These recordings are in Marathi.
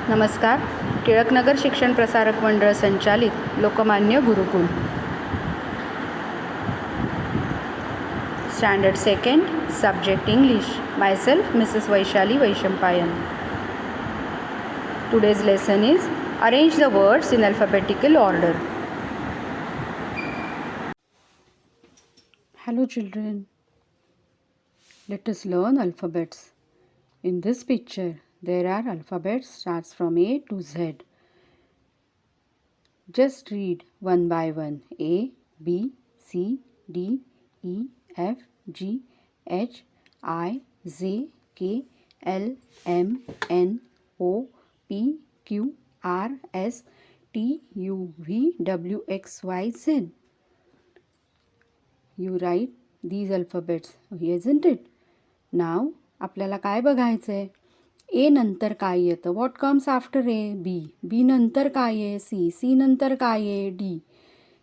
नमस्कार. टिळकनगर शिक्षण प्रसारक मंडळ संचालित Lokmanya Gurukul standard second, subject English. Myself Mrs Vaishali Vaishampayan. Today's lesson is arrange the words in alphabetical order. Hello children. Let us learn alphabets. In this picture there are alphabets starts from A to Z. Just read one by one. A, B, C, D, E, F, G, H, I, J, K, L, M, N, O, P, Q, R, S, T, U, V, W, X, Y, Z. You write these alphabets, isn't it? Now आपल्याला काय बघायचं आहे? ए नंतर काय येतं? What comes after a? बी. बी नंतर काय आहे? सी. सी नंतर काय आहे? डी.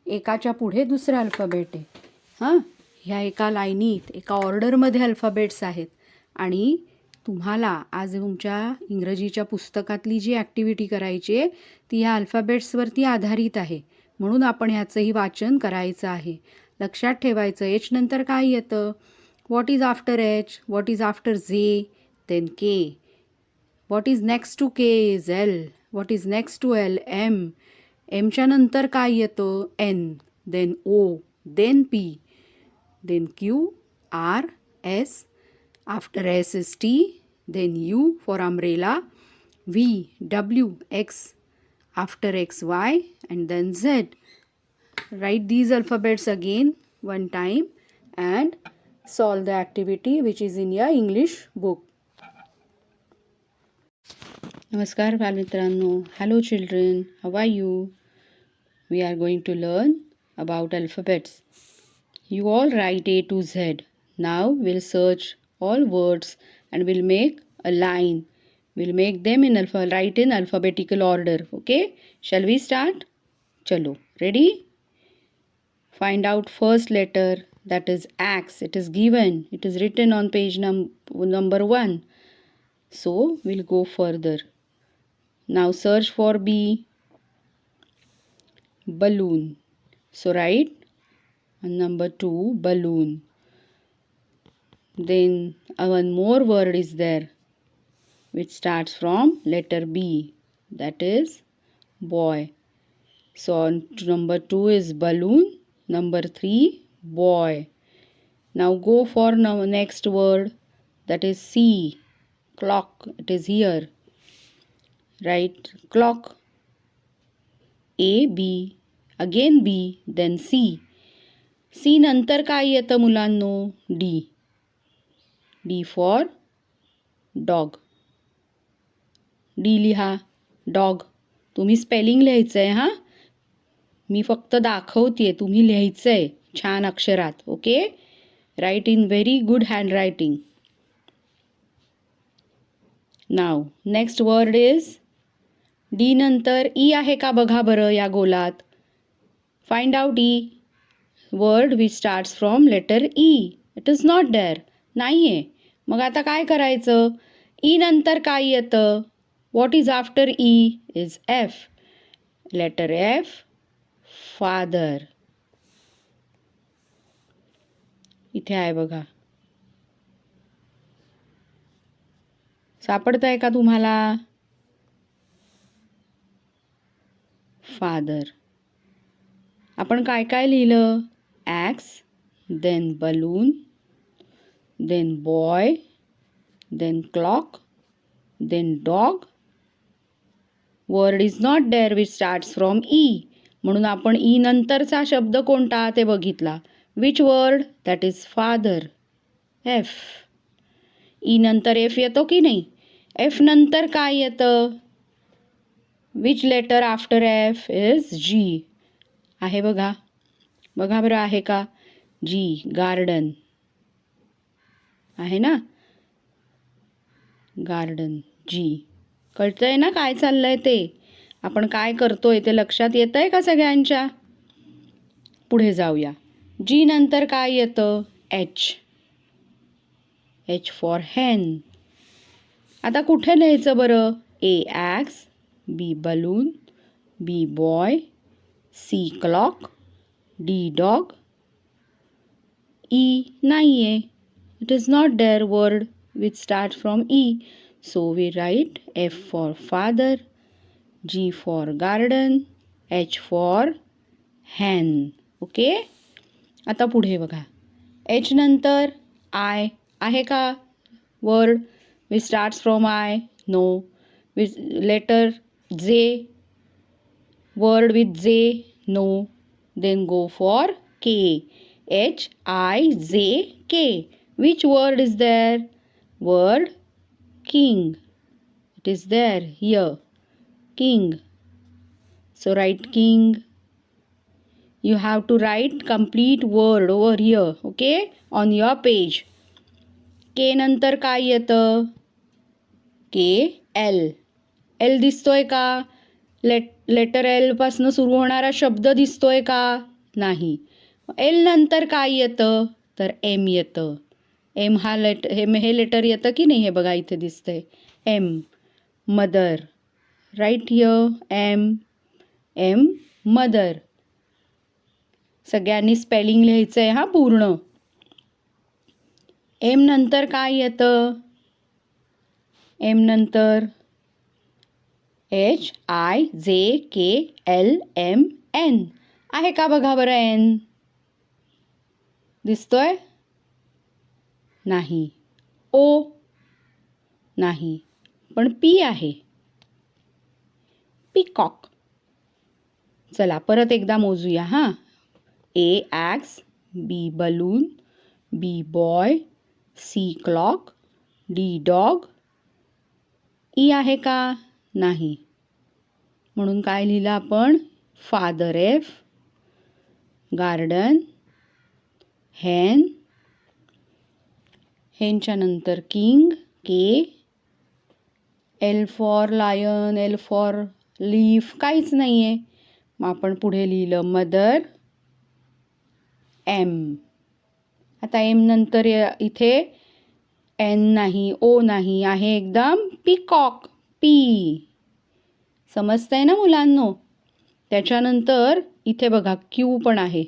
एकाच्या पुढे दुसरं अल्फाबेट आहे. ह्या एका लाईनीत एका ऑर्डरमध्ये अल्फाबेट्स आहेत. आणि तुम्हाला आज तुमच्या इंग्रजीच्या पुस्तकातली जी ॲक्टिव्हिटी करायची आहे ती ह्या अल्फाबेट्सवरती आधारित आहे. म्हणून आपण ह्याचंही वाचन करायचं आहे. लक्षात ठेवायचं, एच नंतर काय येतं? What is after H? What is after J? Then K. What is next to K is L. What is next to L? M. एमच्या नंतर काय येतं? N. Then O. Then P. Then Q. R. S. After S is T. Then U for umbrella. V. W. X. After X Y. And then Z. Write these alphabets again one time and solve the activity which is in your English book. Namaskar बालमित्रांनो. Hello children, how are you? We are going to learn about alphabets. You all write A to Z. Now we'll search all words and we'll make a line. We'll make them write in alphabetical order. Okay? Shall we start? Chalo. Ready? Find out first letter, that is X. It is given. It is written on page number 1. So we'll go further. Now search for B. Balloon. So write on number 2 balloon. Then one more word is there which starts from letter B. That is boy. So on number 2 is balloon. Number 3 boy. Now go for next word, that is C. Clock. It is here. Write clock. A, B, again B, then C. C नंतर काय येतं मुलांनो? D. D for dog. D लिहा. dog. तुम्ही स्पेलिंग लिहायचं आहे हां. मी फक्त दाखवते, तुम्ही लिहायचं आहे छान अक्षरात. Okay? Write in very good hand writing. नाव नेक्स्ट वर्ड इज डी नंतर ई आहे का बघा बरं या गोलात. Find out E. Word which starts from letter E. It is not there. नाही आहे. मग आता काय करायचं? ई नंतर काय येतं? What is after E is F. Letter F. Father. इथे आहे बघा. सापडत आहे का तुम्हाला? फादर. आपण काय काय लिहिलं? Axe, then balloon, then boy, then clock, then dog. Word is not there which starts from E. म्हणून आपण ई नंतरचा शब्द कोणता ते बघितला. Which word? That is father. F. E नंतर एफ येतो की नाही? एफ नंतर काय येतं? Which letter after F is G. आहे बघा. बघा बरं आहे का? जी. गार्डन आहे ना. गार्डन. जी. कळतंय ना काय चाललंय ते? आपण काय करतोय ते लक्षात येत आहे का सगळ्यांच्या? पुढे जाऊया. जी नंतर काय येतं? एच. एच फॉर हेन. आता कुठे लिहायचं बरं? A axe, B balloon, B boy, C clock, D dog. E नाही आहे. It is not there word which starts from E. So we write F for father, G for garden, H for hen. Okay. आता पुढे बघा. H नंतर I आहे का word which starts from I? No. With letter J, word with J? No. Then go for K. H-I-J-K. Which word is there? Word king. It is there here. King. So write king. You have to write complete word over here. Okay? On your page. K नंतर काय येतं? K L. L दिसतोय का? लेटर L पासून सुरू होणारा शब्द दिसतोय का? नाही. एल नंतर काय येतं? तर एम येतं. एम हा हे लेटर येतं की नाही? हे बघा इथे दिसतंय. M. Mother. Right here M. M mother. सगळ्यांनी स्पेलिंग लिहायचं आहे हा पूर्ण. एम नंतर काय येतं? एम नंतर HIJKLMN आहे का बघा बरं एन? दिसतोय? नाही. ओ नाही. पण पी आहे. पीकॉक. चला परत एकदा मोजूया हां. A axe, B balloon, B boy, C clock, D dog. E आहे का? नाही. म्हणून काय लिहिलं आपण? फादर F, गार्डन, हेन, हेनच्या नंतर king K, L for lion, L for leaf काहीच नाही आहे. मग आपण पुढे लिहिलं मदर एम. आता एम नंतर इथे एन नाही, ओ नाही आहे एकदम पीकॉक पी. समजतंय ना मुलांनो? त्याच्यानंतर इथे बघा क्यू पण आहे.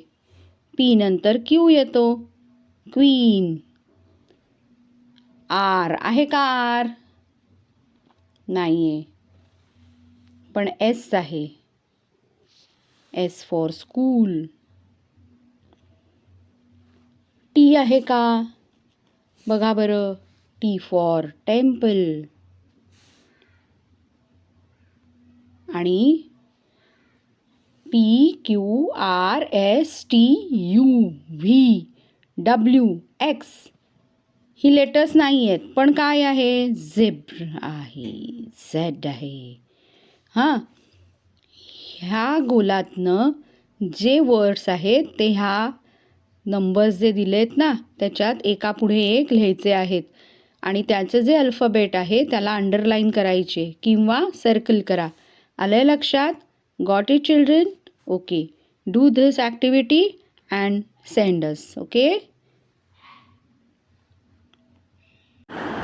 पी नंतर क्यू येतो. क्वीन. आर आहे का आर? नाही आहे. पण एस आहे. S for school. टी आहे का? बघा बरं. T for temple. आणि PQRSTUVWX ही लेटर्स नाही आहेत. पण काय आहे? झेब्र आहे. झेड आहे. हां. ह्या गोलातनं जे वर्ड्स आहेत ते ह्या नंबर्स जे दिलेत ना त्याच्यात एकापुढे एक लिहायचे आहेत. आणि त्याचं जे अल्फाबेट आहे त्याला अंडरलाईन करायचे किंवा सर्कल करा. आलं लक्षात? Got it children? Okay. Do this activity and send us. Okay.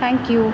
Thank you.